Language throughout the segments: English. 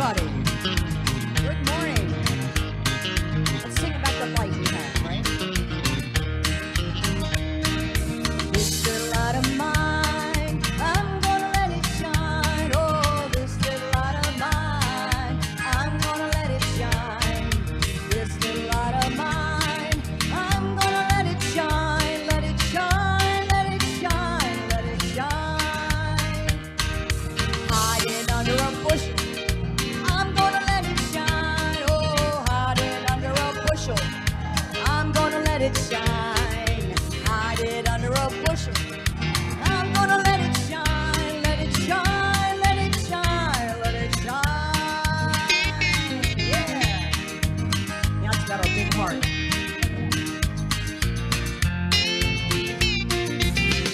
everybody. Good morning. Let's sing about the light we have, right? This little light of mine, I'm gonna let it shine. Oh, this little light of mine, I'm gonna let it shine. This little light of mine, I'm gonna let it shine. Let it shine, let it shine, let it shine. Hiding under a bushel, I'm gonna let it shine. Oh, hiding under a bushel, I'm gonna let it shine. Hide it under a bushel, I'm gonna let it shine. Let it shine, let it shine, let it shine. Yeah. Now it's got a big heart.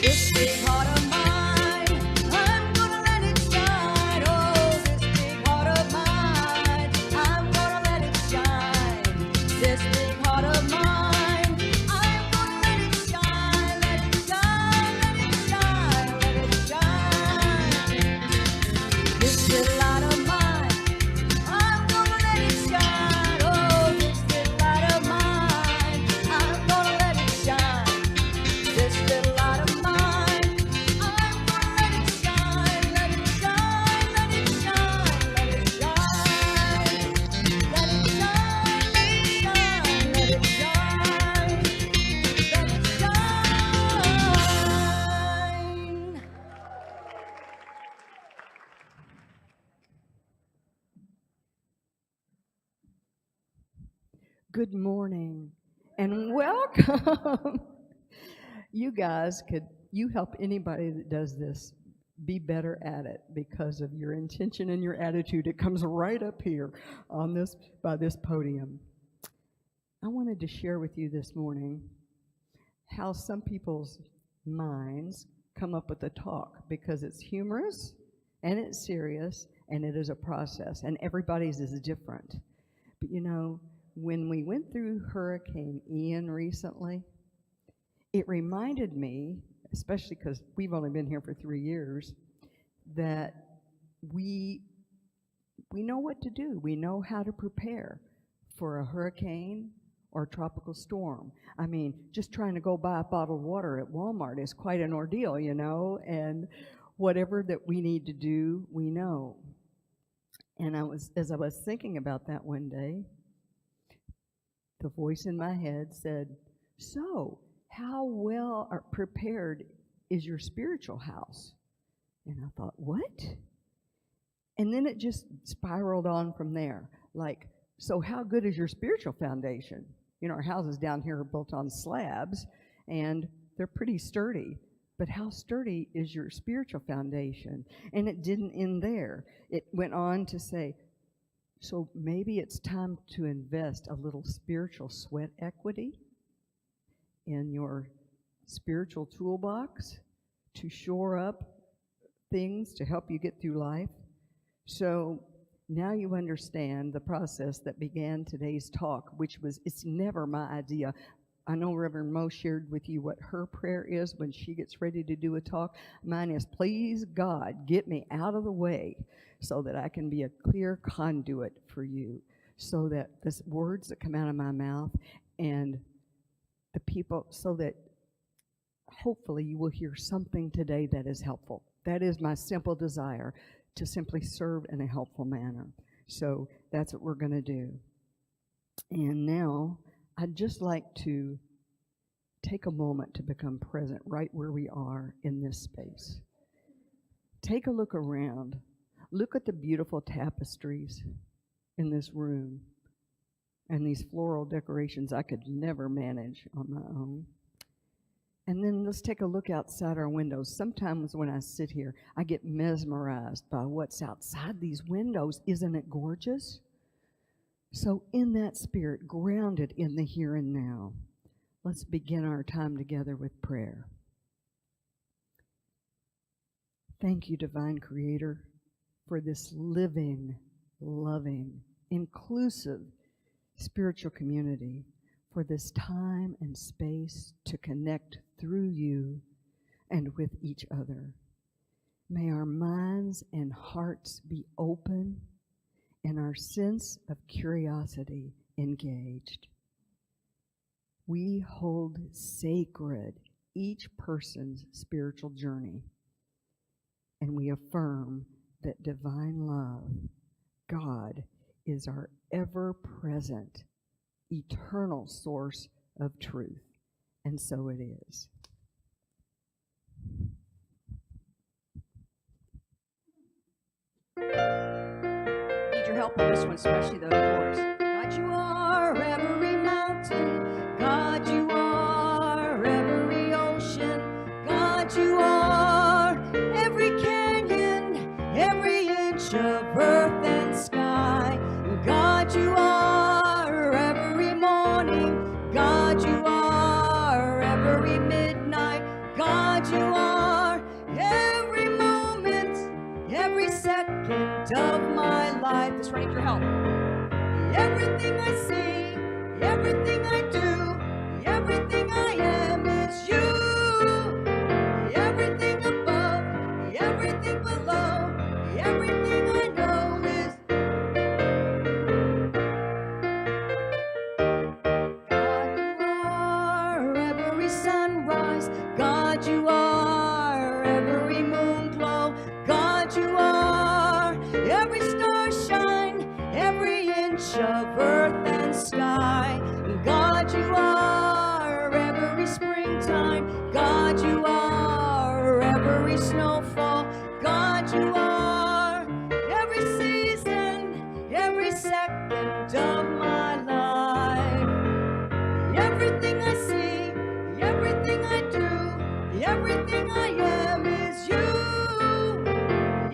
This big heart of mine, I'm gonna let it shine. Oh, this big heart of mine, I'm gonna let it shine. This big heart of mine, I'm gonna let it shine. Let it shine, let it shine, let it shine. This little light of mine, I'm gonna let it shine. Oh, this little light of mine, I'm gonna let it shine. This little light of mine, I'm gonna let it shine. Let it shine, let it shine, let it shine. Let it shine, let it shine, let it shine. Let it shine. Good morning and welcome. You guys you help anybody that does this be better at it because of your intention and your attitude. It comes right up here by this podium. I wanted to share with you this morning how some people's minds come up with a talk because it's humorous and it's serious and it is a process and everybody's is different. But you know, when we went through Hurricane Ian recently, it reminded me, especially because we've only been here for 3 years, that we know what to do. We know how to prepare for a hurricane or tropical storm. I mean, just trying to go buy a bottle of water at Walmart is quite an ordeal, you know, and whatever that we need to do, we know. And as I was thinking about that one day, the voice in my head said, so, how well prepared is your spiritual house? And I thought, what? And then it just spiraled on from there. Like, so how good is your spiritual foundation? You know, our houses down here are built on slabs, and they're pretty sturdy. But how sturdy is your spiritual foundation? And it didn't end there. It went on to say, so maybe it's time to invest a little spiritual sweat equity in your spiritual toolbox to shore up things to help you get through life. So now you understand the process that began today's talk, which was, it's never my idea. I know Reverend Mo shared with you what her prayer is when she gets ready to do a talk. Mine is, please God, get me out of the way so that I can be a clear conduit for you, so that the words that come out of my mouth and the people, so that hopefully you will hear something today that is helpful. That is my simple desire, to simply serve in a helpful manner. So that's what we're going to do. And now I'd just like to take a moment to become present right where we are in this space. Take a look around. Look at the beautiful tapestries in this room and these floral decorations I could never manage on my own. And then let's take a look outside our windows. Sometimes when I sit here, I get mesmerized by what's outside these windows. Isn't it gorgeous? So in that spirit, grounded in the here and now, let's begin our time together with prayer. Thank you, Divine Creator, for this living, loving, inclusive spiritual community, for this time and space to connect through you and with each other. May our minds and hearts be open and our sense of curiosity engaged. We hold sacred each person's spiritual journey, and we affirm that divine love, God, is our ever-present, eternal source of truth, and so it is. Need your help on this one, especially the chorus. God, you are every mountain. God, you are every ocean. God, you are every canyon, every inch of earth and sky. God, you are every morning. God, you are every midnight. God, you are every moment, every second of my life. That's right, need your help. Everything I see, everything I do, everything I am is you. Everything above, everything below, everything I know is God, you are every sunrise. God, you are every moon glow. God, you are every star shine, every inch of earth and sky. God, you are every springtime. God, you are every snowfall. God, you are every season, every second of my life. Everything I see, everything I do, everything I am is you.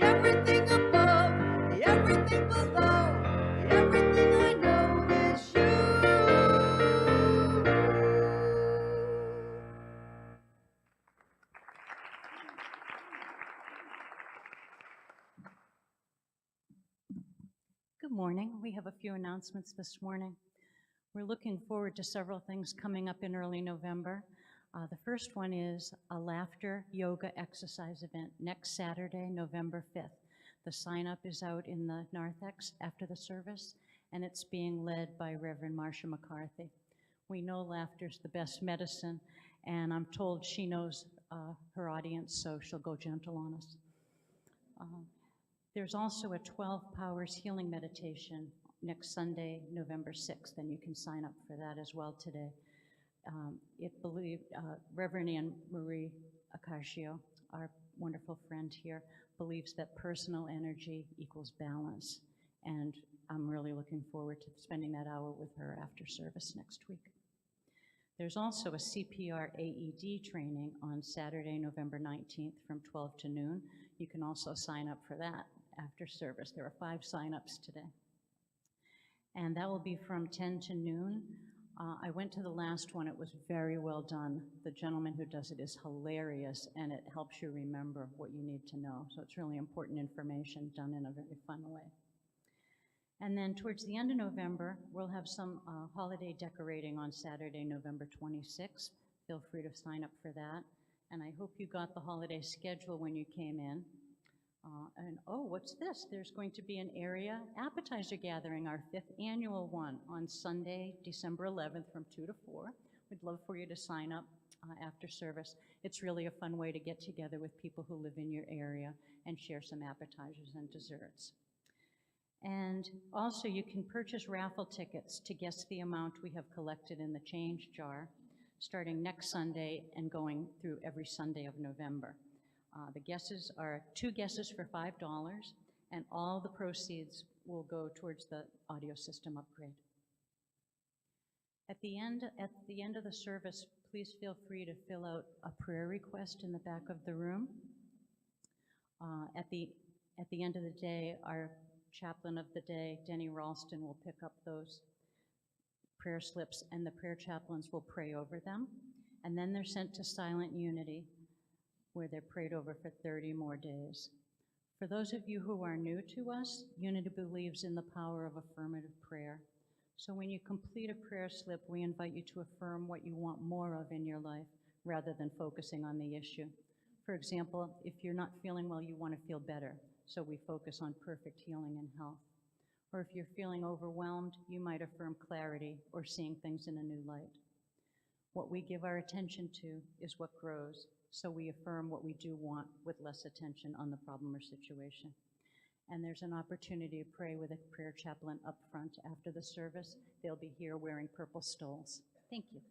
Everything above, everything below, everything I know is you. Good morning. We have a few announcements this morning. We're looking forward to several things coming up in early November. The first one is a laughter yoga exercise event next Saturday, November 5th. The sign-up is out in the narthex after the service, and it's being led by Reverend Marcia McCarthy. We know laughter's the best medicine, and I'm told she knows her audience, so she'll go gentle on us. There's also a 12 Powers healing meditation next Sunday, November 6th, and you can sign up for that as well today. Reverend Anne Marie Acasio, our wonderful friend here, believes that personal energy equals balance, and I'm really looking forward to spending that hour with her after service next week. There's also a CPR AED training on Saturday, November 19th from 12 to noon. You can also sign up for that after service. There are 5 sign-ups today. And that will be from 10 to noon. I went to the last one. It was very well done. The gentleman who does it is hilarious, and it helps you remember what you need to know. So it's really important information done in a very fun way. And then towards the end of November, we'll have some holiday decorating on Saturday, November 26th. Feel free to sign up for that. And I hope you got the holiday schedule when you came in. And oh, what's this? There's going to be an area appetizer gathering, our 5th annual one, on Sunday, December 11th from 2 to 4. We'd love for you to sign up after service. It's really a fun way to get together with people who live in your area and share some appetizers and desserts. And also, you can purchase raffle tickets to guess the amount we have collected in the change jar, starting next Sunday and going through every Sunday of November. The guesses are 2 guesses for $5, and all the proceeds will go towards the audio system upgrade. At the end of the service, please feel free to fill out a prayer request in the back of the room. At the end of the day, our chaplain of the day, Denny Ralston, will pick up those prayer slips, and the prayer chaplains will pray over them. And then they're sent to Silent Unity, where they're prayed over for 30 more days. For those of you who are new to us, Unity believes in the power of affirmative prayer. So when you complete a prayer slip, we invite you to affirm what you want more of in your life rather than focusing on the issue. For example, if you're not feeling well, you want to feel better, so we focus on perfect healing and health. Or if you're feeling overwhelmed, you might affirm clarity or seeing things in a new light. What we give our attention to is what grows, so we affirm what we do want with less attention on the problem or situation. And there's an opportunity to pray with a prayer chaplain up front after the service. They'll be here wearing purple stoles. Thank you.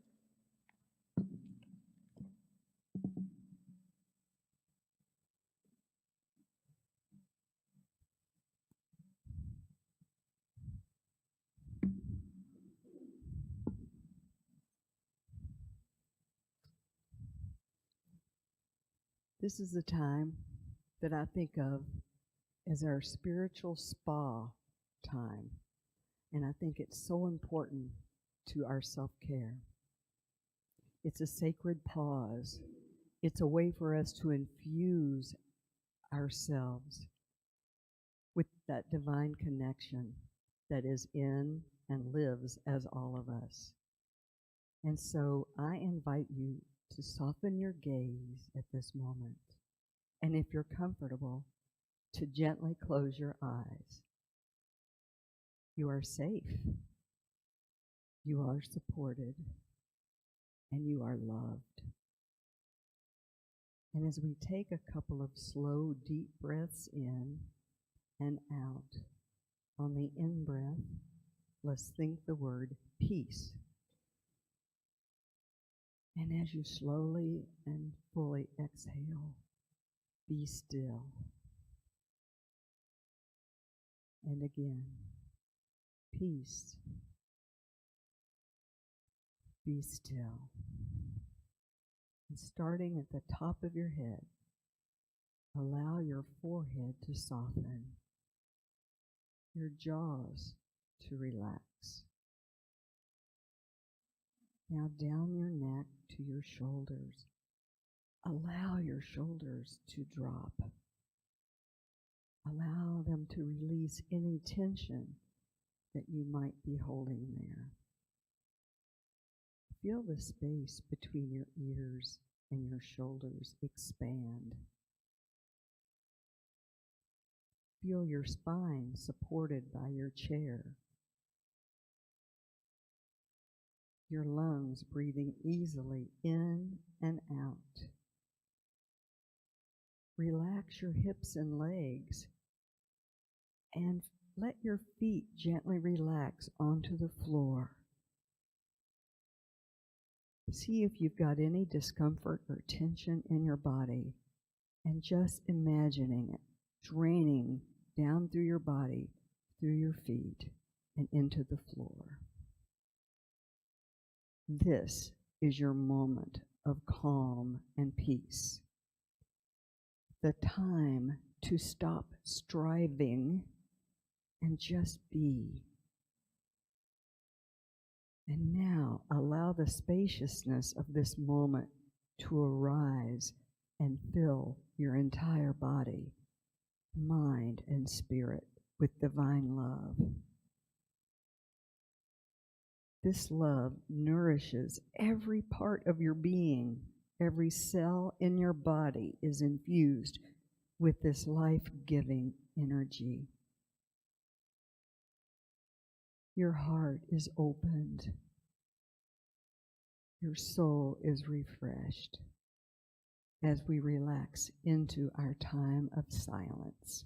This is the time that I think of as our spiritual spa time. And I think it's so important to our self-care. It's a sacred pause. It's a way for us to infuse ourselves with that divine connection that is in and lives as all of us. And so I invite you to soften your gaze at this moment. And if you're comfortable, to gently close your eyes. You are safe. You are supported. And you are loved. And as we take a couple of slow, deep breaths in and out, on the in-breath, let's think the word peace. And as you slowly and fully exhale, be still. And again, peace. Be still. And starting at the top of your head, allow your forehead to soften, your jaws to relax. Now down your neck to your shoulders. Allow your shoulders to drop. Allow them to release any tension that you might be holding there. Feel the space between your ears and your shoulders expand. Feel your spine supported by your chair. Your lungs breathing easily in and out. Relax your hips and legs and let your feet gently relax onto the floor. See if you've got any discomfort or tension in your body, and just imagining it draining down through your body, through your feet, and into the floor. This is your moment of calm and peace. The time to stop striving and just be. And now allow the spaciousness of this moment to arise and fill your entire body, mind, and spirit with divine love. This love nourishes every part of your being. Every cell in your body is infused with this life-giving energy. Your heart is opened. Your soul is refreshed as we relax into our time of silence.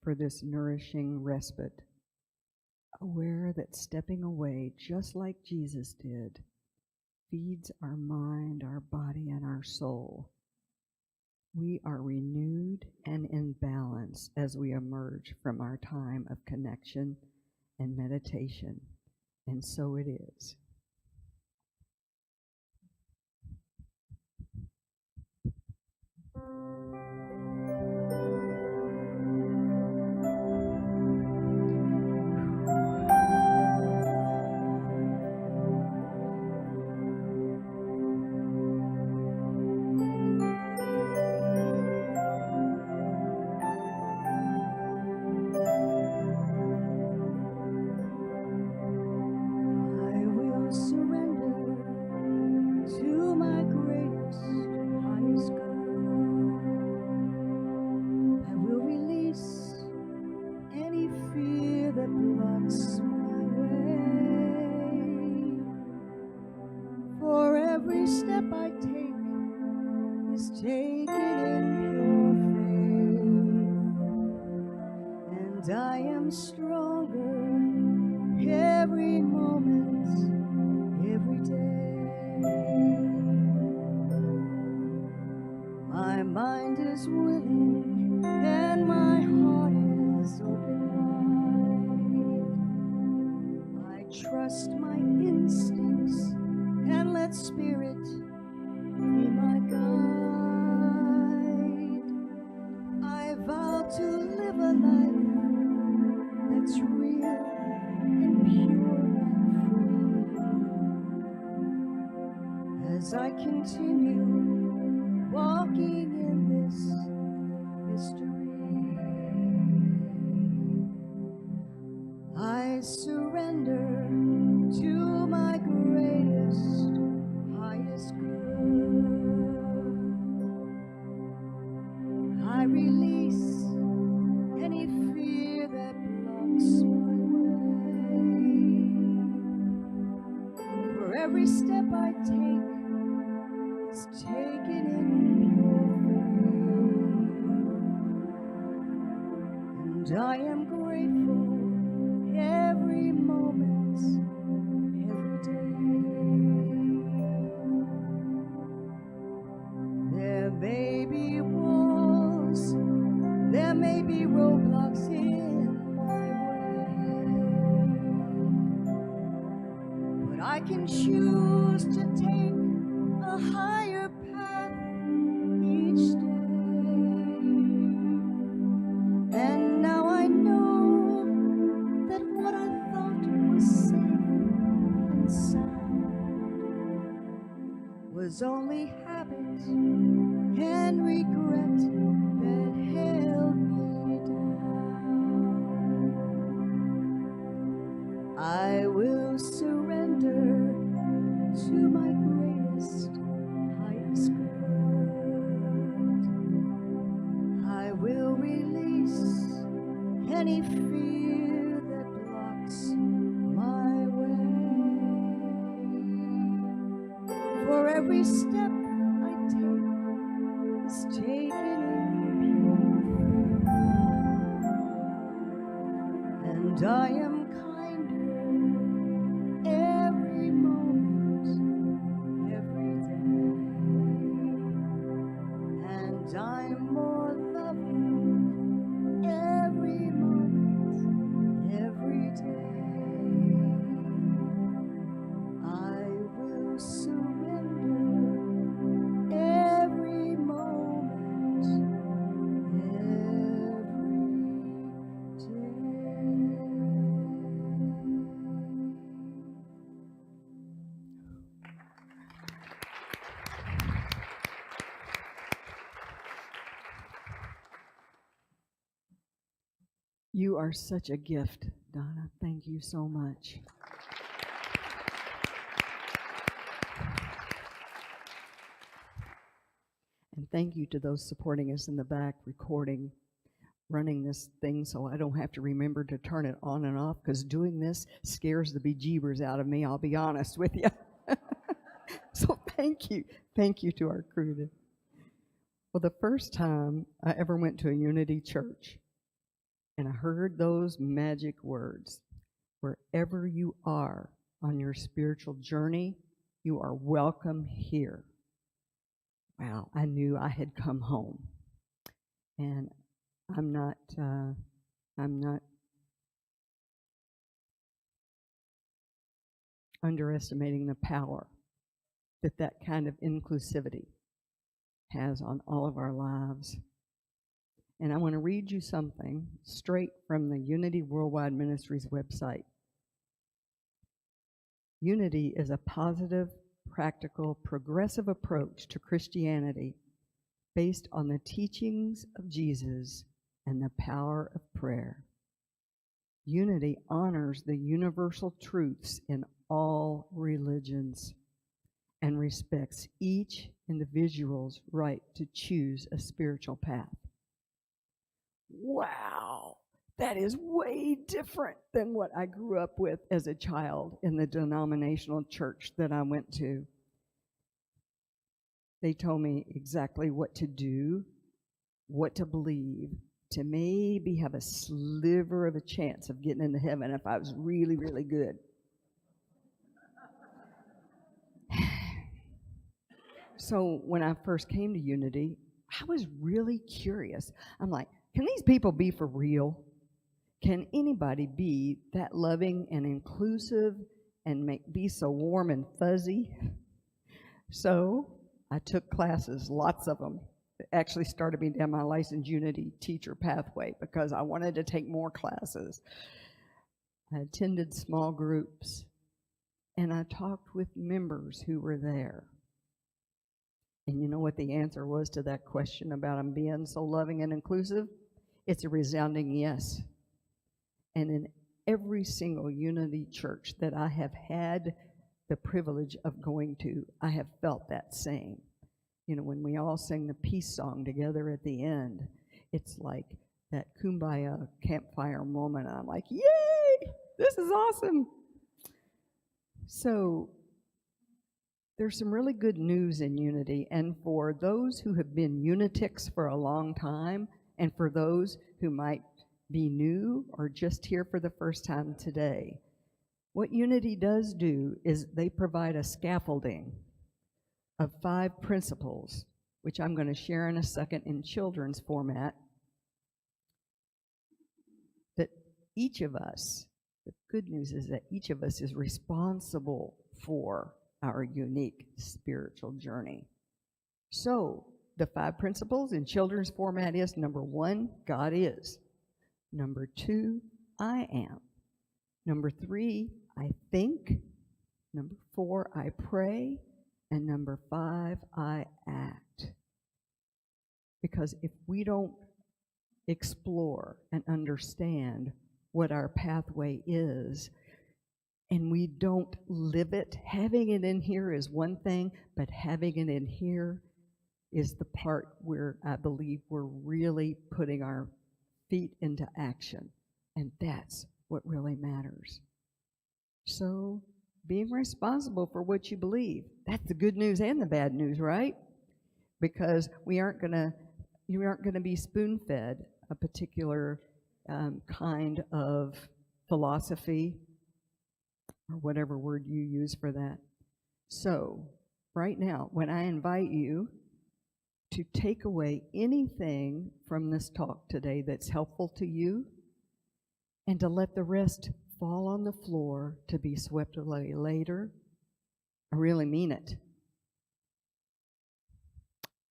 for this nourishing respite, aware that stepping away, just like Jesus did, feeds our mind, our body, and our soul. We are renewed and in balance as we emerge from our time of connection and meditation. And so it is. I will surrender to my greatest, highest good. I will release any fear that blocks my way. For every step I take is taken in pure faith, and I am stronger every moment, every day. My mind is willing and my heart is open wide. I trust my instincts and let spirit be my guide. I vow to live a life that's real and pure and free. As I continue walking in this mystery, I surrender to my greatest, highest good. I release any fear that blocks my way. For every step I take is taken in pure faith, and I am grateful every moment, every day. There may be walls, there may be roadblocks in my way, but I can choose to take a higher path each day. And now I know that what I thought was safe and sound was only habit and regret that held me down. I will surrender to my greatest, highest good. I will release any fear that blocks my way. For every step I take is taken in pure faith, and I am kinder every moment, every day, and I'm more loving every moment, every day. I will surrender every moment, every You are such a gift, Donna. Thank you so much. And thank you to those supporting us in the back, recording, running this thing so I don't have to remember to turn it on and off, because doing this scares the bejeebers out of me, I'll be honest with you. So thank you. Thank you to our crew. Well, the first time I ever went to a Unity church, and I heard those magic words. Wherever you are on your spiritual journey, you are welcome here. Wow, I knew I had come home. And I'm not underestimating the power that that kind of inclusivity has on all of our lives. And I want to read you something straight from the Unity Worldwide Ministries website. Unity is a positive, practical, progressive approach to Christianity based on the teachings of Jesus and the power of prayer. Unity honors the universal truths in all religions and respects each individual's right to choose a spiritual path. Wow, that is way different than what I grew up with as a child in the denominational church that I went to. They told me exactly what to do, what to believe, to maybe have a sliver of a chance of getting into heaven if I was really, really good. So when I first came to Unity, I was really curious. I'm like, can these people be for real? Can anybody be that loving and inclusive and be so warm and fuzzy? So I took classes, lots of them. It actually started me down my licensed Unity teacher pathway because I wanted to take more classes. I attended small groups, and I talked with members who were there. And you know what the answer was to that question about them being so loving and inclusive? It's a resounding yes. And in every single Unity church that I have had the privilege of going to, I have felt that same. You know, when we all sing the peace song together at the end, it's like that kumbaya campfire moment. I'm like, yay, this is awesome. So there's some really good news in Unity, and for those who have been Unitics for a long time, and for those who might be new or just here for the first time today, what Unity does do is they provide a scaffolding of 5 principles, which I'm going to share in a second in children's format, that each of us, the good news is that each of us is responsible for our unique spiritual journey. So the 5 principles in children's format is: number 1, God is. Number 2, I am. Number 3, I think. Number 4, I pray. And number 5, I act. Because if we don't explore and understand what our pathway is, and we don't live it, having it in here is one thing, but having it in here is the part where I believe we're really putting our feet into action. And that's what really matters. So being responsible for what you believe, that's the good news and the bad news, right? Because you aren't going to be spoon-fed a particular kind of philosophy, or whatever word you use for that. So right now, when I invite you to take away anything from this talk today that's helpful to you, and to let the rest fall on the floor to be swept away later, I really mean it.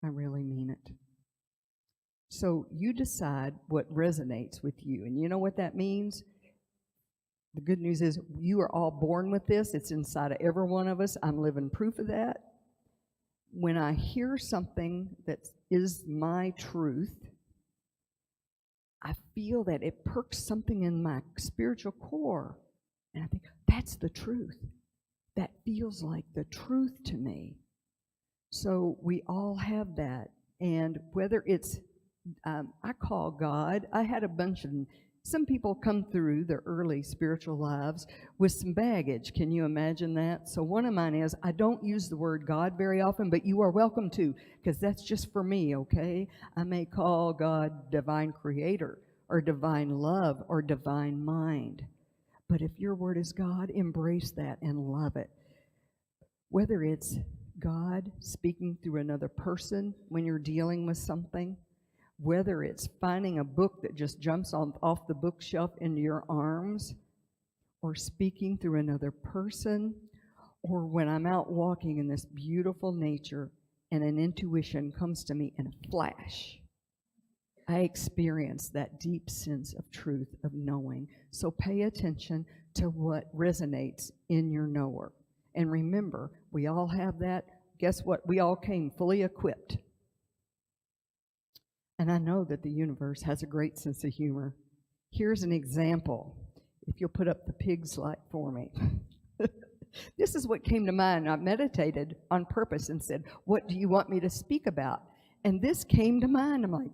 I really mean it. So you decide what resonates with you. And you know what that means? The good news is you are all born with this. It's inside of every one of us. I'm living proof of that. When I hear something that is my truth, I feel that it perks something in my spiritual core. And I think, that's the truth. That feels like the truth to me. So we all have that. And whether it's, I call God, I had a bunch of, some people come through their early spiritual lives with some baggage. Can you imagine that? So one of mine is, I don't use the word God very often, but you are welcome to, because that's just for me, okay? I may call God divine creator, or divine love or divine mind. But if your word is God, embrace that and love it. Whether it's God speaking through another person when you're dealing with something, whether it's finding a book that just jumps off the bookshelf into your arms, or speaking through another person, or when I'm out walking in this beautiful nature and an intuition comes to me in a flash, I experience that deep sense of truth, of knowing. So pay attention to what resonates in your knower. And remember, we all have that. Guess what? We all came fully equipped. And I know that the universe has a great sense of humor. Here's an example. If you'll put up the pig slide for me. This is what came to mind. I meditated on purpose and said, what do you want me to speak about? And this came to mind. I'm like,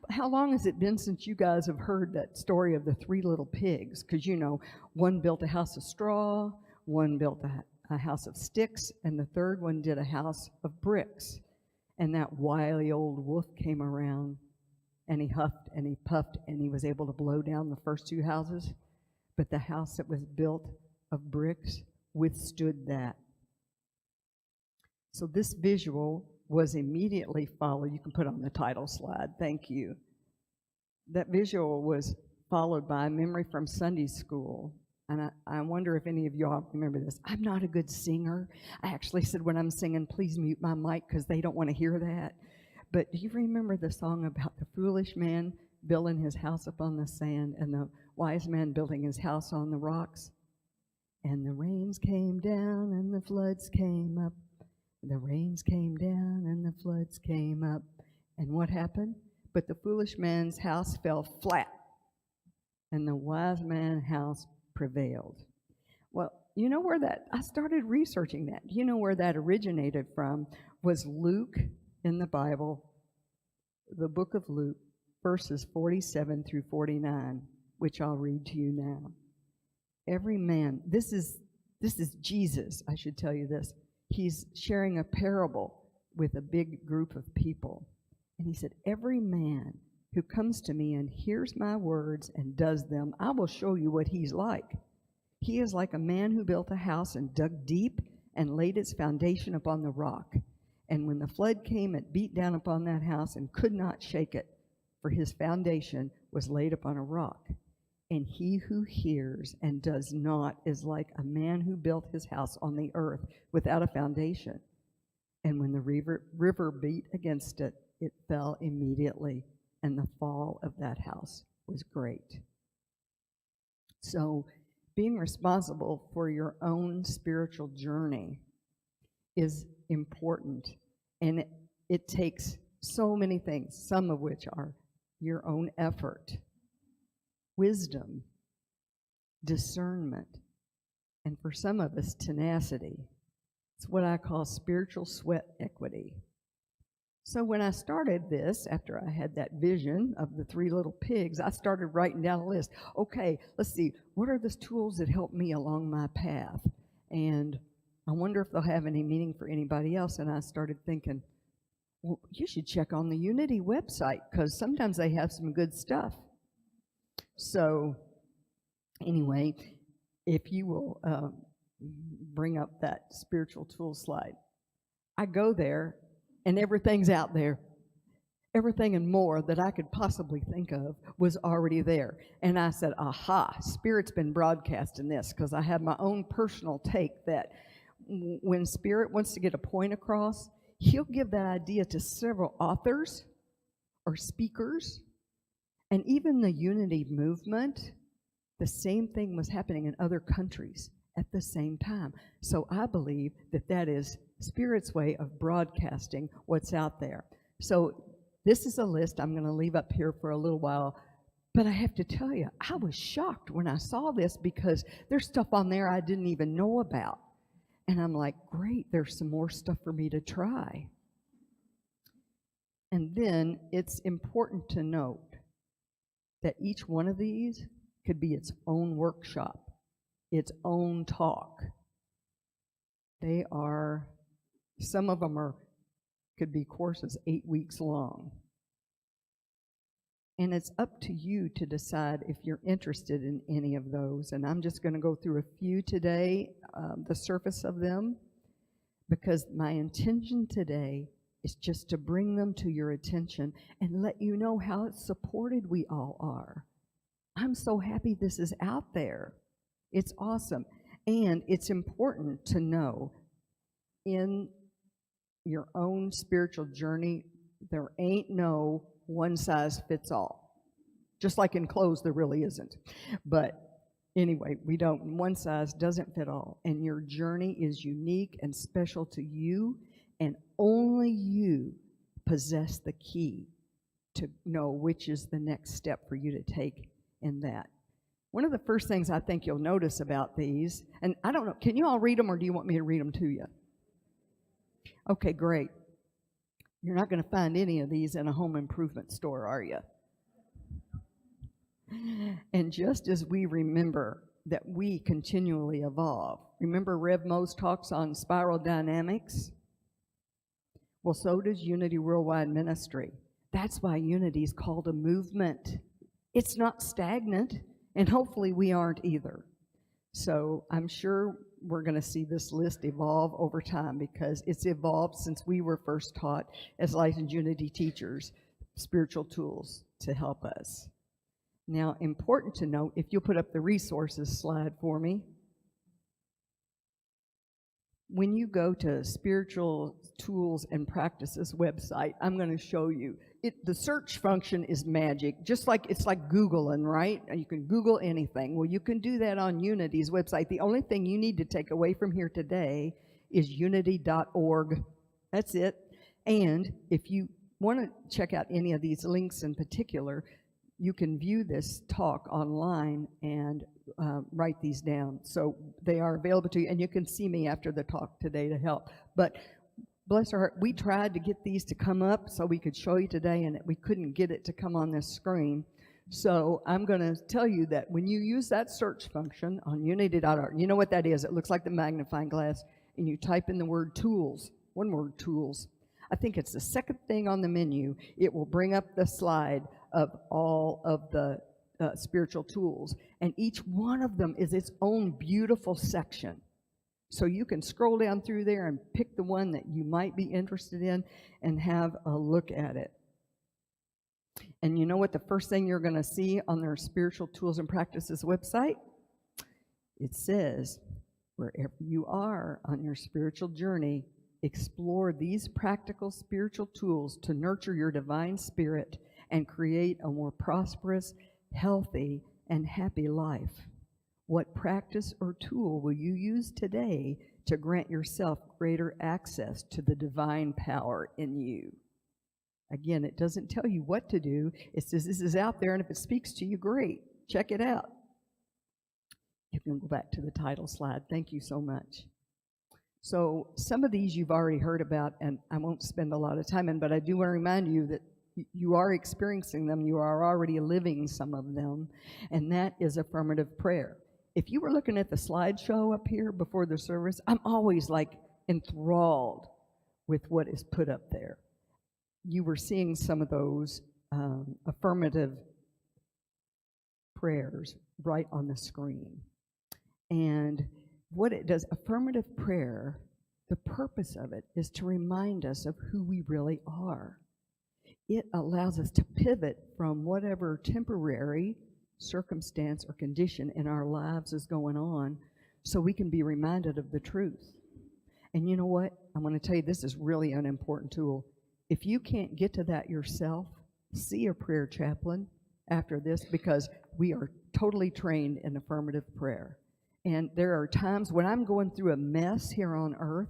how long has it been since you guys have heard that story of the three little pigs? Because, you know, one built a house of straw, one built a house of sticks, and the third one did a house of bricks. And that wily old wolf came around, and he huffed and he puffed, and he was able to blow down the first two houses. But the house that was built of bricks withstood that. So this visual was immediately followed. You can put on the title slide. Thank you. That visual was followed by a memory from Sunday school. And I wonder if any of y'all remember this. I'm not a good singer. I actually said when I'm singing, please mute my mic because they don't want to hear that. But do you remember the song about the foolish man building his house upon the sand and the wise man building his house on the rocks? And the rains came down and the floods came up. The rains came down and the floods came up. And what happened? But the foolish man's house fell flat, and the wise man's house prevailed. Well, you know where that, I started researching that. You know where that originated from was Luke in the Bible, the book of Luke, verses 47 through 49, which I'll read to you now. Every man, this is Jesus, I should tell you this. He's sharing a parable with a big group of people. And he said, every man who comes to me and hears my words and does them, I will show you what he's like. He is like a man who built a house and dug deep and laid its foundation upon the rock. And when the flood came, it beat down upon that house and could not shake it, for his foundation was laid upon a rock. And he who hears and does not is like a man who built his house on the earth without a foundation. And when the river beat against it, it fell immediately, and the fall of that house was great. So being responsible for your own spiritual journey is important, and it takes so many things, some of which are your own effort, wisdom, discernment, and for some of us, tenacity. It's what I call spiritual sweat equity. So when I started this, after I had that vision of the three little pigs, I started writing down a list. Okay, let's see, what are the tools that help me along my path? And I wonder if they'll have any meaning for anybody else. And I started thinking, well, you should check on the Unity website because sometimes they have some good stuff. So anyway, if you will bring up that spiritual tool slide. I go there, and everything's out there. Everything and more that I could possibly think of was already there. And I said, aha, Spirit's been broadcasting this, because I have my own personal take that when Spirit wants to get a point across, he'll give that idea to several authors or speakers. And even the Unity movement, the same thing was happening in other countries at the same time. So I believe that that is Spirit's way of broadcasting what's out there. So this is a list I'm going to leave up here for a little while, but I have to tell you, I was shocked when I saw this because there's stuff on there I didn't even know about. And I'm like, great, there's some more stuff for me to try. And then it's important to note that each one of these could be its own workshop, its own talk. They are, some of them could be courses 8 weeks long. And it's up to you to decide if you're interested in any of those. And I'm just going to go through a few today, the surface of them, because my intention today is just to bring them to your attention and let you know how supported we all are. I'm so happy this is out there. It's awesome. And it's important to know in your own spiritual journey, there ain't no one size fits all. Just like in clothes, there really isn't. But anyway, one size doesn't fit all. And your journey is unique and special to you, and only you possess the key to know which is the next step for you to take in that. One of the first things I think you'll notice about these, and I don't know, can you all read them or do you want me to read them to you? Okay, great. You're not going to find any of these in a home improvement store, are you? And just as we remember that we continually evolve, remember Rev Mo's talks on spiral dynamics? Well, so does Unity Worldwide Ministry. That's why Unity is called a movement. It's not stagnant, and hopefully we aren't either. So I'm sure we're going to see this list evolve over time because it's evolved since we were first taught as licensed Unity teachers, spiritual tools to help us. Now, important to note, if you'll put up the resources slide for me, when you go to Spiritual Tools and Practices website, I'm going to show you. The search function is magic, just like it's like Googling, right? You can Google anything. Well, you can do that on Unity's website. The only thing you need to take away from here today is unity.org. That's it. And if you want to check out any of these links in particular, you can view this talk online and write these down. So they are available to you, and you can see me after the talk today to help. But bless our heart, we tried to get these to come up so we could show you today, and we couldn't get it to come on this screen. So I'm going to tell you that when you use that search function on unity.org, you know what that is. It looks like the magnifying glass, and you type in the word tools, one word, tools. I think it's the second thing on the menu. It will bring up the slide of all of the spiritual tools, and each one of them is its own beautiful section. So you can scroll down through there and pick the one that you might be interested in and have a look at it. And you know what the first thing you're going to see on their Spiritual Tools and Practices website? It says, wherever you are on your spiritual journey, explore these practical spiritual tools to nurture your divine spirit and create a more prosperous, healthy, and happy life. What practice or tool will you use today to grant yourself greater access to the divine power in you? Again, it doesn't tell you what to do. It says this is out there, and if it speaks to you, great. Check it out. You can go back to the title slide. Thank you so much. So some of these you've already heard about, and I won't spend a lot of time in, but I do want to remind you that you are experiencing them. You are already living some of them, and that is affirmative prayer. If you were looking at the slideshow up here before the service, I'm always like enthralled with what is put up there. You were seeing some of those affirmative prayers right on the screen. And what it does, affirmative prayer, the purpose of it is to remind us of who we really are. It allows us to pivot from whatever temporary circumstance or condition in our lives is going on so we can be reminded of the truth. And you know what? I'm going to tell you, this is really an important tool. If you can't get to that yourself, see a prayer chaplain after this, because we are totally trained in affirmative prayer. And there are times when I'm going through a mess here on earth,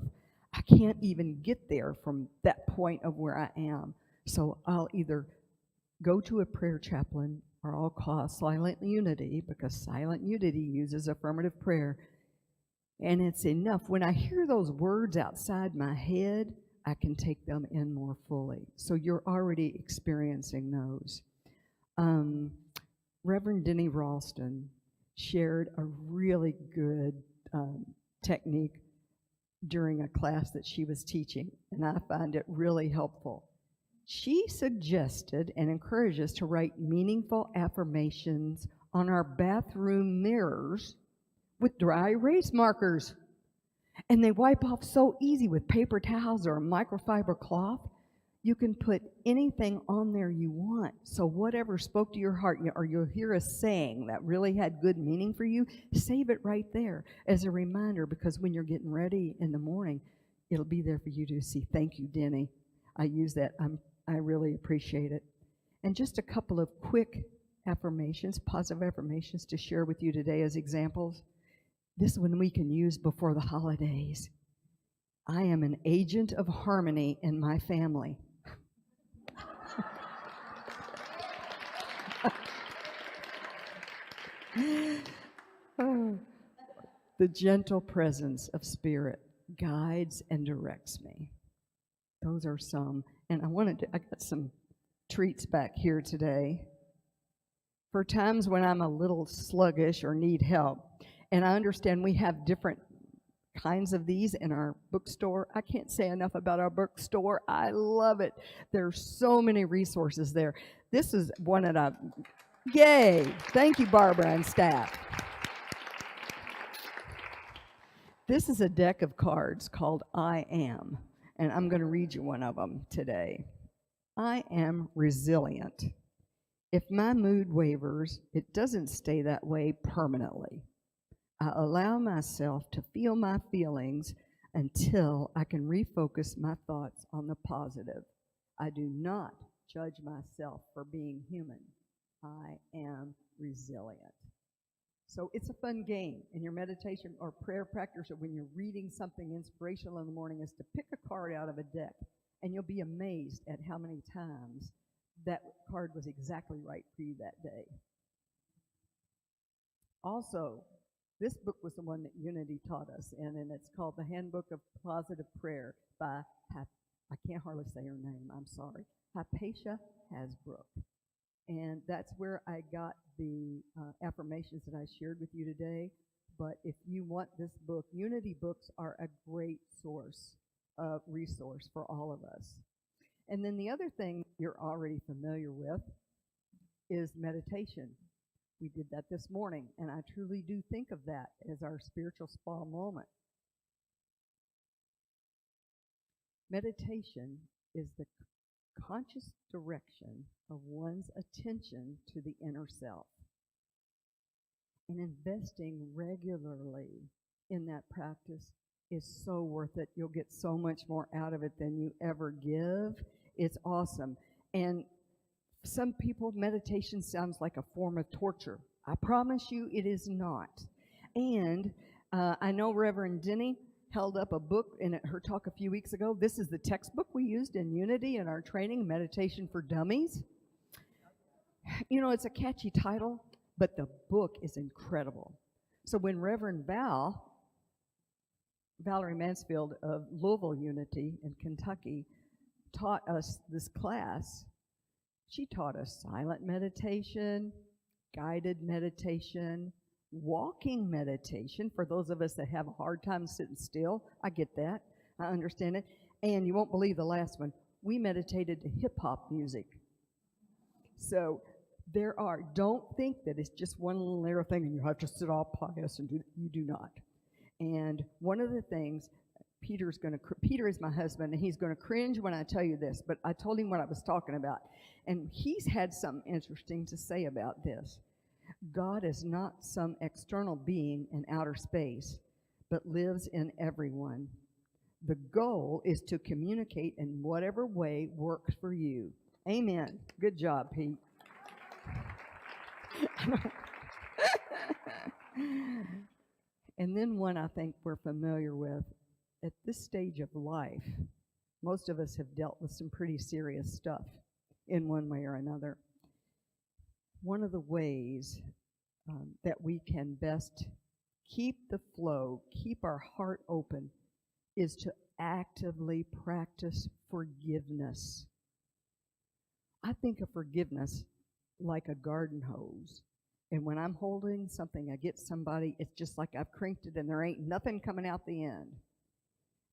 I can't even get there from that point of where I am. So I'll either go to a prayer chaplain or I'll call Silent Unity, because Silent Unity uses affirmative prayer. And it's enough. When I hear those words outside my head, I can take them in more fully. So you're already experiencing those. Reverend Denny Ralston shared a really good technique during a class that she was teaching, and I find it really helpful. She suggested and encouraged us to write meaningful affirmations on our bathroom mirrors with dry erase markers. And they wipe off so easy with paper towels or a microfiber cloth. You can put anything on there you want. So whatever spoke to your heart, or you'll hear a saying that really had good meaning for you, save it right there as a reminder, because when you're getting ready in the morning, it'll be there for you to see. Thank you, Denny. I use that. I really appreciate it. And just a couple of quick affirmations, positive affirmations to share with you today as examples. This one we can use before the holidays. I am an agent of harmony in my family. The gentle presence of Spirit guides and directs me. Those are some. And I got some treats back here today for times when I'm a little sluggish or need help. And I understand we have different kinds of these in our bookstore. I can't say enough about our bookstore. I love it. There's so many resources there. This is one that yay! Thank you, Barbara and staff. This is a deck of cards called I Am, and I'm going to read you one of them today. I am resilient. If my mood wavers, it doesn't stay that way permanently. I allow myself to feel my feelings until I can refocus my thoughts on the positive. I do not judge myself for being human. I am resilient. So it's a fun game in your meditation or prayer practice, or when you're reading something inspirational in the morning, is to pick a card out of a deck, and you'll be amazed at how many times that card was exactly right for you that day. Also, this book was the one that Unity taught us in, and it's called The Handbook of Positive Prayer by, I can't hardly say her name, I'm sorry, Hypatia Hasbrook. And that's where I got the affirmations that I shared with you today. But if you want this book, Unity books are a great resource for all of us. And then the other thing you're already familiar with is meditation. We did that this morning, and I truly do think of that as our spiritual spa moment. Meditation is the conscious direction of one's attention to the inner self. And investing regularly in that practice is so worth it. You'll get so much more out of it than you ever give. It's awesome. And some people, meditation sounds like a form of torture. I promise you it is not. And I know Reverend Denny held up a book in her talk a few weeks ago. This is the textbook we used in Unity in our training, Meditation for Dummies. You know, it's a catchy title, but the book is incredible. So when Reverend Valerie Mansfield of Louisville Unity in Kentucky taught us this class, she taught us silent meditation, guided meditation, walking meditation for those of us that have a hard time sitting still. I get that. I understand it. And you won't believe the last one. We meditated to hip-hop music. So don't think that it's just one little narrow thing and you have to sit all pious and you do not. And one of the things, Peter is my husband, and he's going to cringe when I tell you this, but I told him what I was talking about. And he's had something interesting to say about this. God is not some external being in outer space, but lives in everyone. The goal is to communicate in whatever way works for you. Amen. Good job, Pete. And then one I think we're familiar with. At this stage of life, most of us have dealt with some pretty serious stuff in one way or another. One of the ways that we can best keep the flow, keep our heart open, is to actively practice forgiveness. I think of forgiveness like a garden hose. And when I'm holding something against somebody, it's just like I've cranked it and there ain't nothing coming out the end.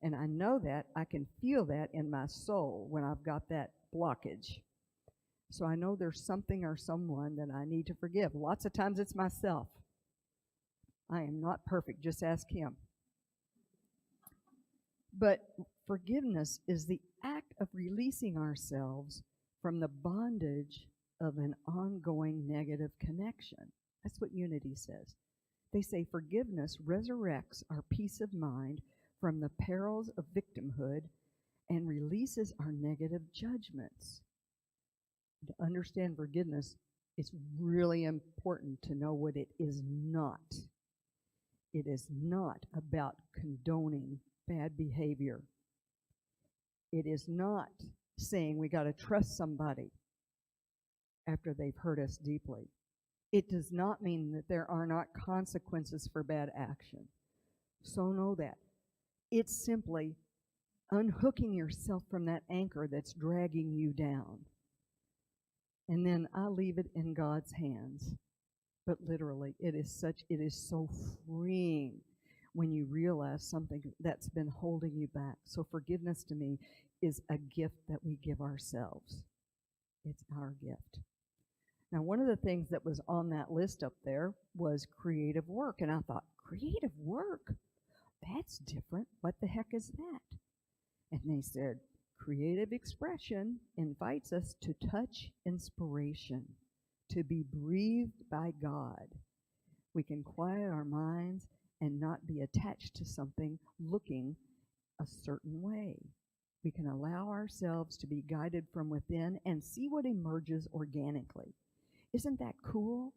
And I know that, I can feel that in my soul when I've got that blockage. So I know there's something or someone that I need to forgive. Lots of times it's myself. I am not perfect, just ask him. But forgiveness is the act of releasing ourselves from the bondage of an ongoing negative connection. That's what unity says. They say forgiveness resurrects our peace of mind from the perils of victimhood and releases our negative judgments. To understand forgiveness, it's really important to know what it is not. It is not about condoning bad behavior. It is not saying we got to trust somebody after they've hurt us deeply. It does not mean that there are not consequences for bad action. So know that. It's simply unhooking yourself from that anchor that's dragging you down. And then I leave it in God's hands. But literally, it is so freeing when you realize something that's been holding you back. So forgiveness to me is a gift that we give ourselves. It's our gift. Now, one of the things that was on that list up there was creative work. And I thought, creative work? That's different. What the heck is that? And they said, creative expression invites us to touch inspiration, to be breathed by God. We can quiet our minds and not be attached to something looking a certain way. We can allow ourselves to be guided from within and see what emerges organically. Isn't that cool?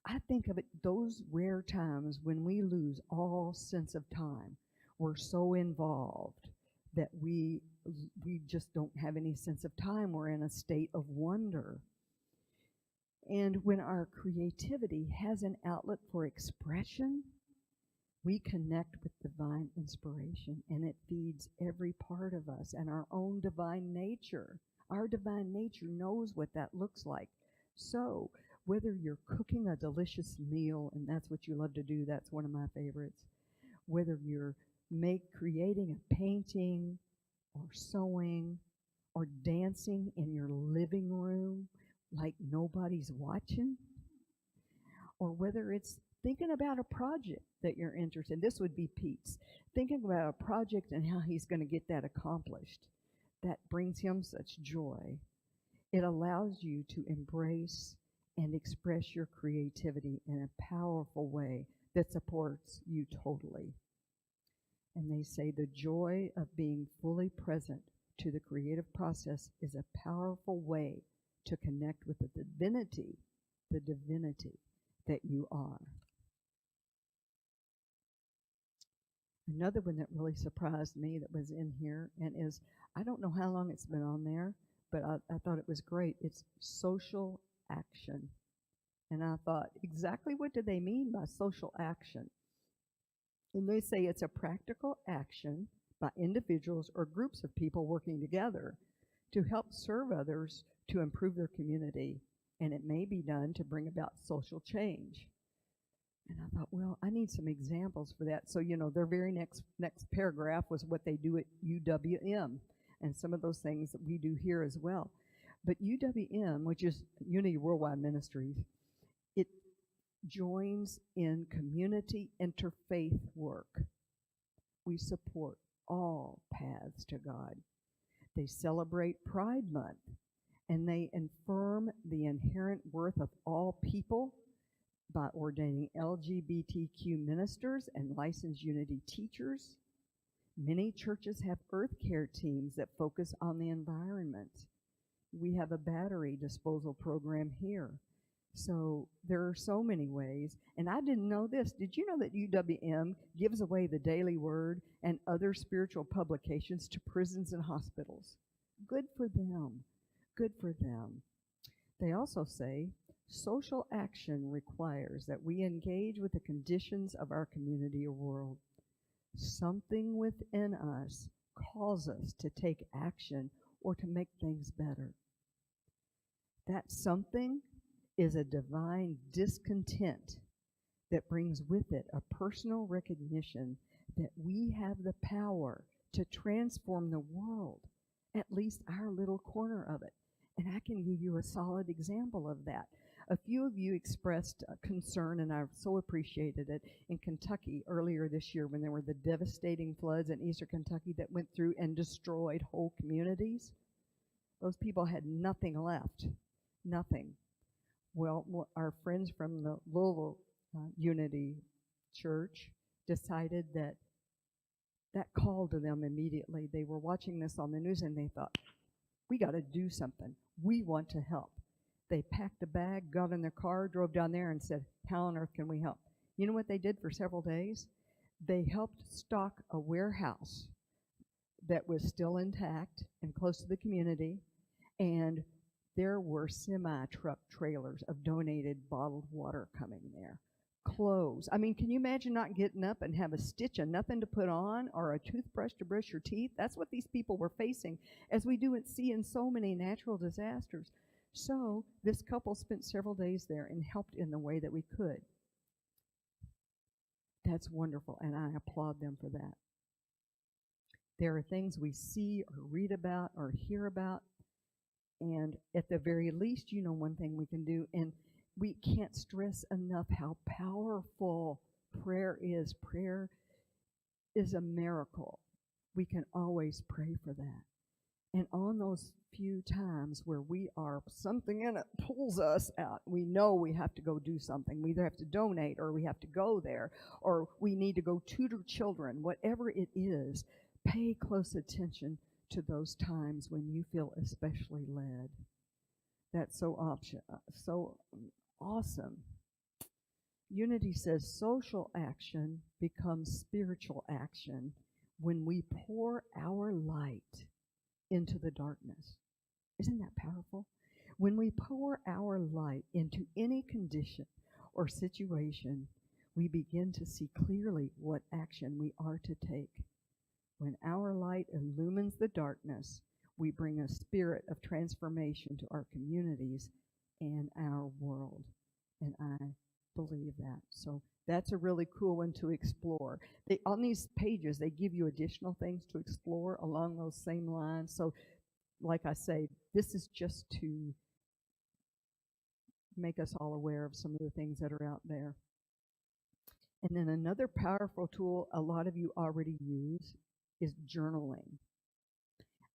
I think of it, those rare times when we lose all sense of time. We're so involved that we just don't have any sense of time. We're in a state of wonder. And when our creativity has an outlet for expression, we connect with divine inspiration, and it feeds every part of us and our own divine nature. Our divine nature knows what that looks like. So whether you're cooking a delicious meal, and that's what you love to do, that's one of my favorites, whether you're creating a painting or sewing or dancing in your living room like nobody's watching, or whether it's thinking about a project that you're interested in. This would be Pete's. Thinking about a project and how he's going to get that accomplished. That brings him such joy. It allows you to embrace and express your creativity in a powerful way that supports you totally. And they say the joy of being fully present to the creative process is a powerful way to connect with the divinity that you are. Another one that really surprised me that was in here and is, I don't know how long it's been on there, but I thought it was great. It's social action. And I thought, exactly what do they mean by social action? And they say it's a practical action by individuals or groups of people working together to help serve others to improve their community. And it may be done to bring about social change. And I thought, well, I need some examples for that. So, their very next paragraph was what they do at UWM and some of those things that we do here as well. But UWM, which is Unity Worldwide Ministries, it joins in community interfaith work. We support all paths to God. They celebrate Pride Month, and they affirm the inherent worth of all people by ordaining LGBTQ ministers and licensed Unity teachers. Many churches have earth care teams that focus on the environment. We have a battery disposal program here. So there are so many ways. And I didn't know this. Did you know that UWM gives away the Daily Word and other spiritual publications to prisons and hospitals? Good for them. Good for them. They also say social action requires that we engage with the conditions of our community or world. Something within us calls us to take action or to make things better. That something is a divine discontent that brings with it a personal recognition that we have the power to transform the world at least our little corner of it. And I can give you a solid example of that. A few of you expressed concern, and I so appreciated it, in Kentucky earlier this year when there were the devastating floods in eastern Kentucky that went through and destroyed whole communities. Those people had nothing left. Nothing. Well, our friends from the Louisville Unity Church decided that called to them immediately. They were watching this on the news and they thought, we got to do something. We want to help. They packed a bag, got in their car, drove down there and said, how on earth can we help? You know what they did for several days? They helped stock a warehouse that was still intact and close to the community, and there were semi-truck trailers of donated bottled water coming there. Clothes. I mean, can you imagine not getting up and have a stitch of nothing to put on or a toothbrush to brush your teeth? That's what these people were facing, as we do see in so many natural disasters. So this couple spent several days there and helped in the way that we could. That's wonderful, and I applaud them for that. There are things we see or read about or hear about, and at the very least, you know one thing we can do, and we can't stress enough how powerful prayer is. Prayer is a miracle. We can always pray for that. And on those few times where we are, something in it pulls us out, we know we have to go do something. We either have to donate or we have to go there or we need to go tutor children. Whatever it is, pay close attention to those times when you feel especially led. That's so awesome. Unity says social action becomes spiritual action when we pour our light into the darkness. Isn't that powerful? When we pour our light into any condition or situation, we begin to see clearly what action we are to take. When our light illumines the darkness, we bring a spirit of transformation to our communities and our world. And I believe that. So that's a really cool one to explore. On these pages, they give you additional things to explore along those same lines. So, like I say, this is just to make us all aware of some of the things that are out there. And then another powerful tool a lot of you already use is journaling.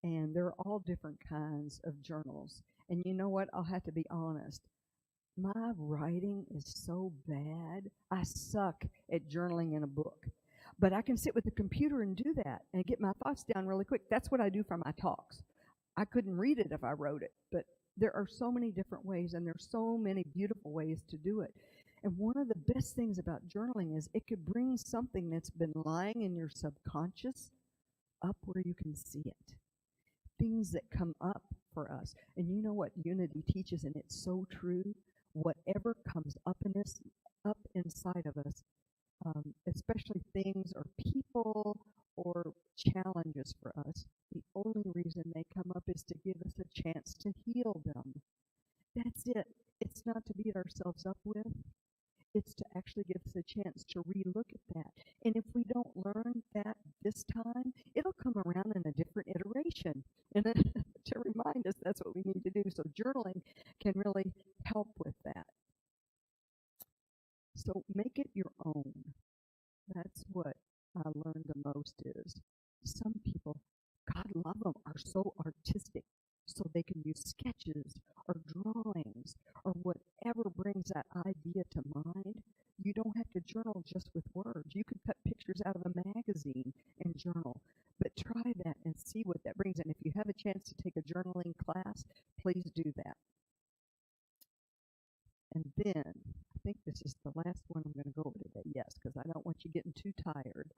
And there are all different kinds of journals. And you know what? I'll have to be honest. My writing is so bad. I suck at journaling in a book. But I can sit with the computer and do that and get my thoughts down really quick. That's what I do for my talks. I couldn't read it if I wrote it. But there are so many different ways, and there's so many beautiful ways to do it. And one of the best things about journaling is it could bring something that's been lying in your subconscious up where you can see it. Things that come up for us. And you know what Unity teaches, and it's so true. Whatever comes up inside of us, especially things or people or challenges for us, the only reason they come up is to give us a chance to heal them. That's it. It's not to beat ourselves up with. It's to actually give us a chance to relook at that. And if we don't learn that this time, it'll come around in a different iteration. And to remind us that's what we need to do. So journaling can really help with that. So make it your own. That's what I learned the most is. Some people, God love them, are so artistic. So they can use sketches or drawings or whatever brings that idea to mind. You don't have to journal just with words. You could cut pictures out of a magazine and journal. But try that and see what that brings. And if you have a chance to take a journaling class, please do that. And then, I think this is the last one I'm going to go over today, yes, because I don't want you getting too tired.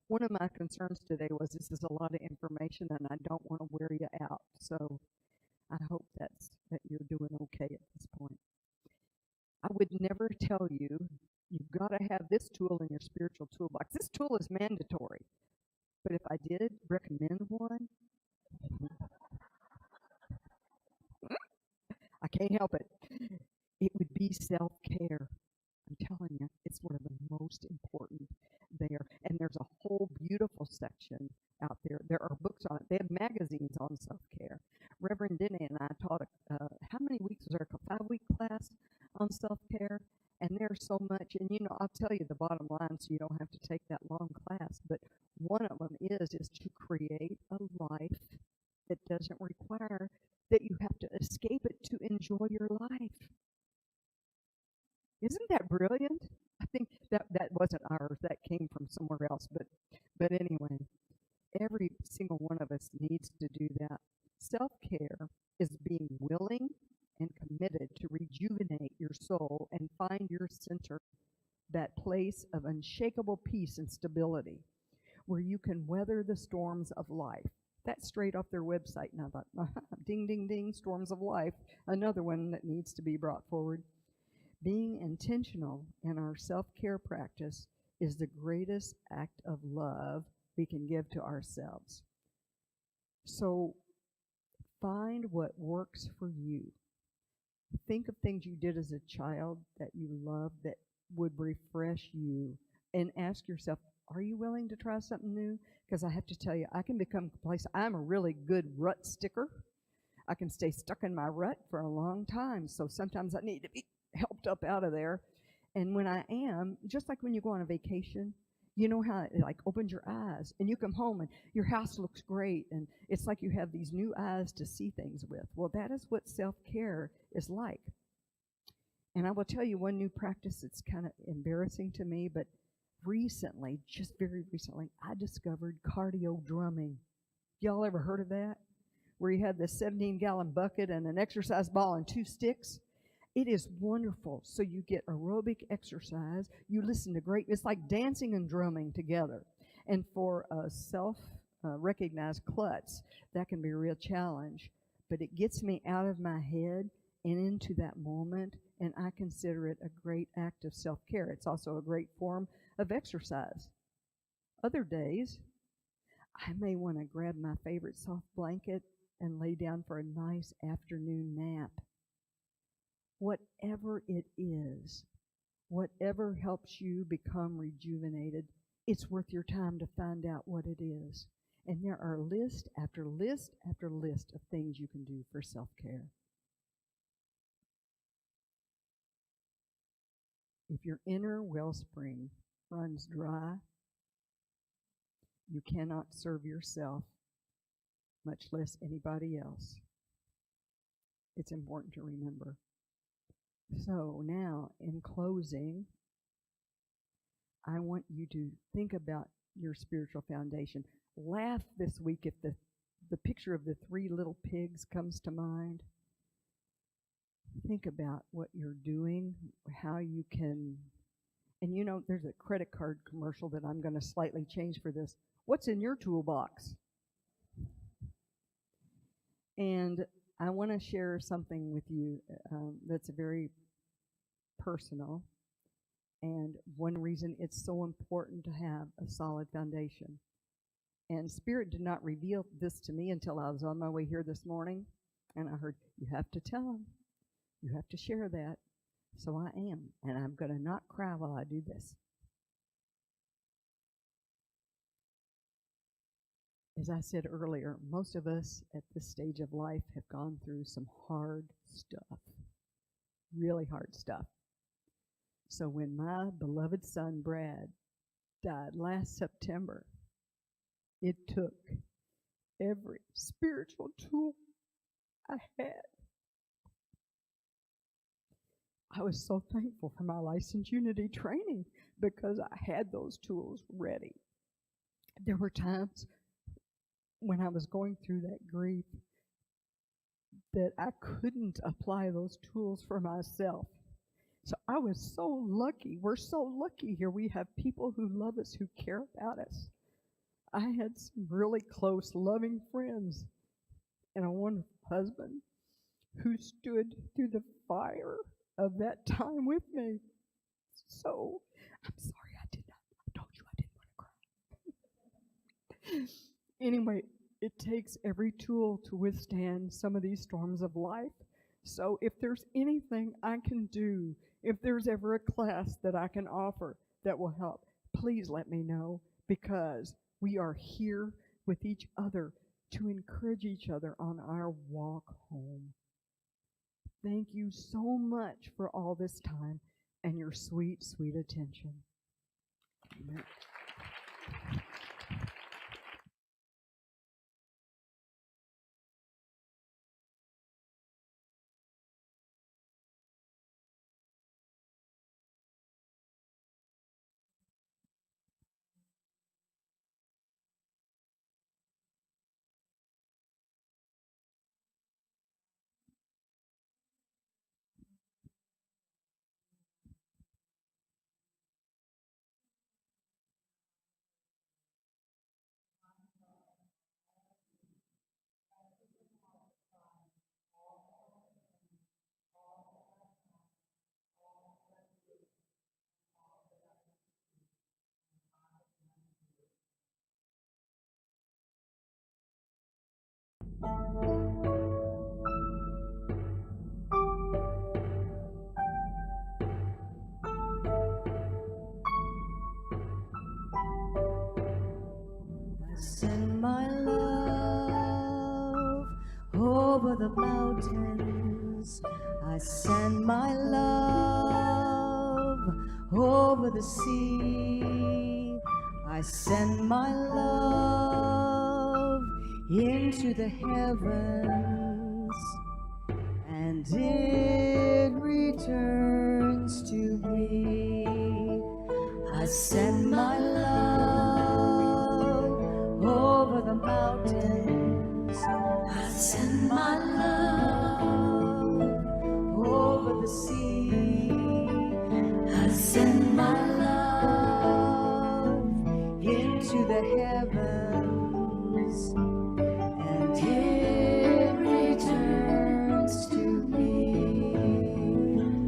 One of my concerns today was this is a lot of information and I don't want to wear you out. So I hope that you're doing okay at this point. I would never tell you, you've got to have this tool in your spiritual toolbox. This tool is mandatory. But if I did recommend one, I can't help it. It would be self-care. I'm telling you, it's one of the most important there. And there's a whole beautiful beautiful section out there. There are books on it. They have magazines on self-care. Reverend Denny and I taught how many weeks was there? A 5-week class on self-care. And there's so much, and I'll tell you the bottom line so you don't have to take that long class, but one of them is to create a life that doesn't require that you have to escape it to enjoy your life. Isn't that brilliant? I think that wasn't ours, that came from somewhere else, but anyway, every single one of us needs to do that. Self-care is being willing and committed to rejuvenate your soul and find your center, that place of unshakable peace and stability where you can weather the storms of life. That's straight off their website. And I thought, ding, ding, ding, storms of life, another one that needs to be brought forward. Being intentional in our self-care practice is the greatest act of love we can give to ourselves. So find what works for you. Think of things you did as a child that you loved that would refresh you, and ask yourself, are you willing to try something new? Because I have to tell you, I can become complacent. I'm a really good rut sticker. I can stay stuck in my rut for a long time, so sometimes I need to be helped up out of there. And when I am, just like when you go on a vacation, you know how it opens your eyes, and you come home and your house looks great, and it's like you have these new eyes to see things with. Well, that is what self-care is like. And I will tell you one new practice that's kind of embarrassing to me, but recently, just very recently, I discovered cardio drumming. Y'all ever heard of that? Where you have this 17-gallon bucket and an exercise ball and 2 sticks? It is wonderful. So you get aerobic exercise. You listen to it's like dancing and drumming together. And for a self-recognized klutz, that can be a real challenge. But it gets me out of my head and into that moment, and I consider it a great act of self-care. It's also a great form of exercise. Other days, I may want to grab my favorite soft blanket and lay down for a nice afternoon nap. Whatever it is, whatever helps you become rejuvenated, it's worth your time to find out what it is. And there are list after list after list of things you can do for self-care. If your inner wellspring runs dry, you cannot serve yourself, much less anybody else. It's important to remember. So now, in closing, I want you to think about your spiritual foundation. Laugh this week if the picture of the 3 little pigs comes to mind. Think about what you're doing, how you can, and there's a credit card commercial that I'm going to slightly change for this. What's in your toolbox? And I want to share something with you that's very personal, and one reason it's so important to have a solid foundation. And Spirit did not reveal this to me until I was on my way here this morning, and I heard, you have to tell them. You have to share that. So I am, and I'm going to not cry while I do this. As I said earlier, most of us at this stage of life have gone through some hard stuff, really hard stuff. So when my beloved son, Brad, died last September, it took every spiritual tool I had. I was so thankful for my Licensed Unity training because I had those tools ready. There were times when I was going through that grief that I couldn't apply those tools for myself. So I was so lucky. We're so lucky here. We have people who love us, who care about us. I had some really close, loving friends and a wonderful husband who stood through the fire of that time with me. So, I'm sorry I told you I didn't want to cry. Anyway, it takes every tool to withstand some of these storms of life. So if there's anything I can do, if there's ever a class that I can offer that will help, please let me know, because We are here with each other to encourage each other on our walk home. Thank you so much for all this time and your sweet, sweet attention. Amen. Send my love over the mountains. I send my love over the sea. I send my love into the heavens, and it returns to me. I send my love over the mountains. I send my love over the sea. I send my love into the heavens, and it returns to me.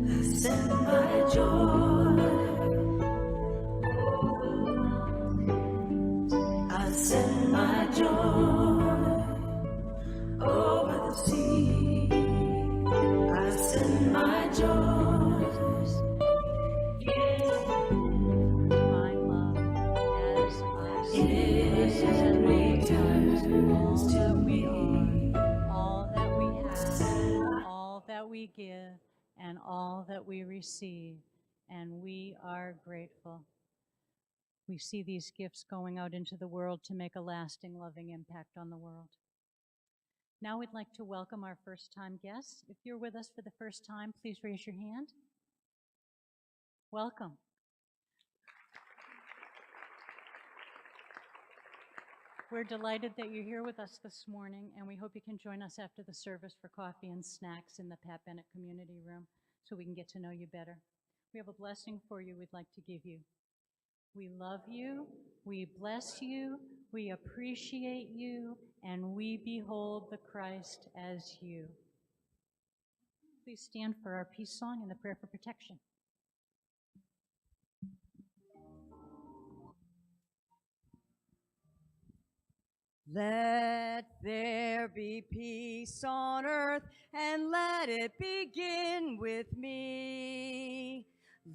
I send my joy. I send my joy over the sea. I send my joy. Divine love as us. It returns to me. All that we have, all that we give, and all that we receive, and we are grateful. We see these gifts going out into the world to make a lasting, loving impact on the world. Now we'd like to welcome our first-time guests. If you're with us for the first time, please raise your hand. Welcome. We're delighted that you're here with us this morning, and we hope you can join us after the service for coffee and snacks in the Pat Bennett Community Room so we can get to know you better. We have a blessing for you we'd like to give you. We love you, we bless you, we appreciate you, and we behold the Christ as you. Please stand for our peace song and the prayer for protection. Let there be peace on earth, and let it begin with me.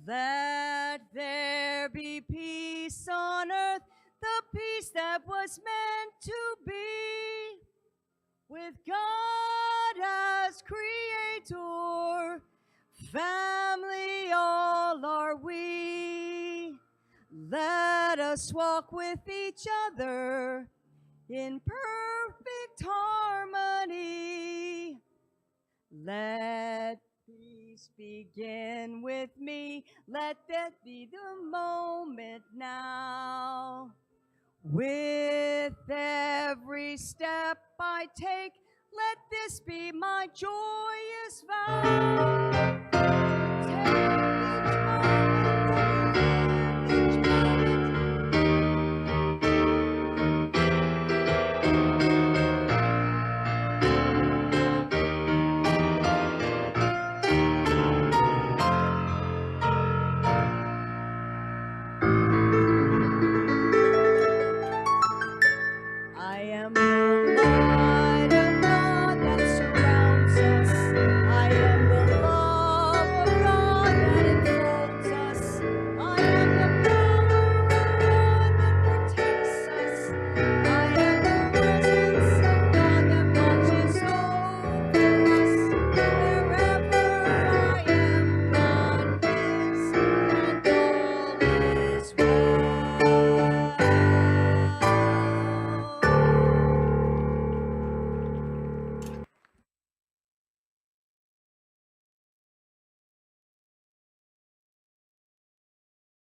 Let there be peace on earth, the peace that was meant to be. With God as creator, family all are we. Let us walk with each other in perfect harmony. Let peace begin with me. Let that be the moment now. With every step I take, let this be my joyous vow.